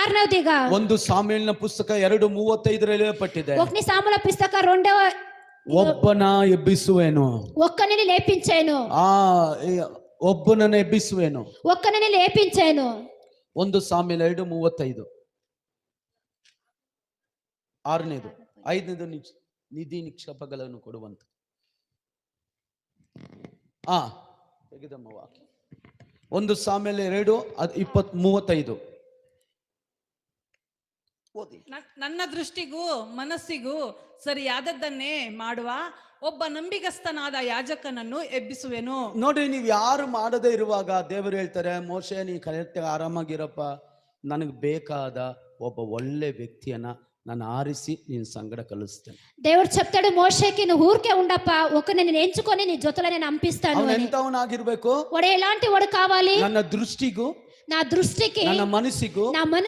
ఆరవదిగా ಒಂದು ಸಾಮ್ಯೇಲನ ಪುಸ್ತಕ 2:35 ಹೇಳಲ್ಪಟ್ಟಿದೆ. ఒకని సాముల పుస్తక 2వ ಒಬ್ಬನ ಎಬ್ಬಿಸುವೆನು. ఒక్కనిని లేపించాను. ಒಬ್ಬನನ್ನು ಎಬ್ಬಿಸುವೆನು. ఒక్కనిని లేపించాను. ಒಂದು ಸಾಮ್ಯೇಲ 2:35 6ನೇದು 5ನೇದು ನಿಧಿ ನಿಕ್ಷೇಪಗಳನ್ನು ಕೊಡುವಂತ. ತೆಗೆದಮ್ಮ ವಾಕ್ಯ. ಒಂದು ಸಾಮ್ಯೇಲ 2:35 ಓದಿ. ನನ್ನ ದೃಷ್ಟಿಗೂ ಮನಸ್ಸಿಗೂ ಸರಿಯಾದದ್ದನ್ನೇ ಮಾಡುವ ಒಬ್ಬ ನಂಬಿಗಸ್ತನಾದ ಯಾಜಕನನ್ನು ಎಬ್ಬಿಸುವೆನು. ನೋಡಿ, ನೀವು ಯಾರು ಮಾಡದೇ ಇರುವಾಗ ದೇವರು ಹೇಳ್ತಾರೆ, ಮೋಶೆ ನೀ ಕರೆಕ್ಟ್ ಆರಾಮಾಗಿರಪ್ಪ, ನನಗೆ ಬೇಕಾದ ಒಬ್ಬ ಒಳ್ಳೆ ವ್ಯಕ್ತಿಯನ್ನ ನಾನು ಆರಿಸಿ ನಿನ್ನ ಸಂಗಡ ಕಲಿಸ್ತೇನೆ. దేవుడు చెప్తాడు మోషేకి, నువ్వు ఊరికే ఉండప్ప, ఒకరిని నేను ఎంచుకొని నీ జొతలో నేను పంపిస్తాను ಅವನು అని. ಎಂತವನಾಗಿರ್ಬೇಕು? వాడు ఎలాంటి వాడు కావాలి? ನನ್ನ ದೃಷ್ಟಿಗೂ నా దృష్టికి ನನ್ನ ಮನಸ್ಸಿಗೂ నా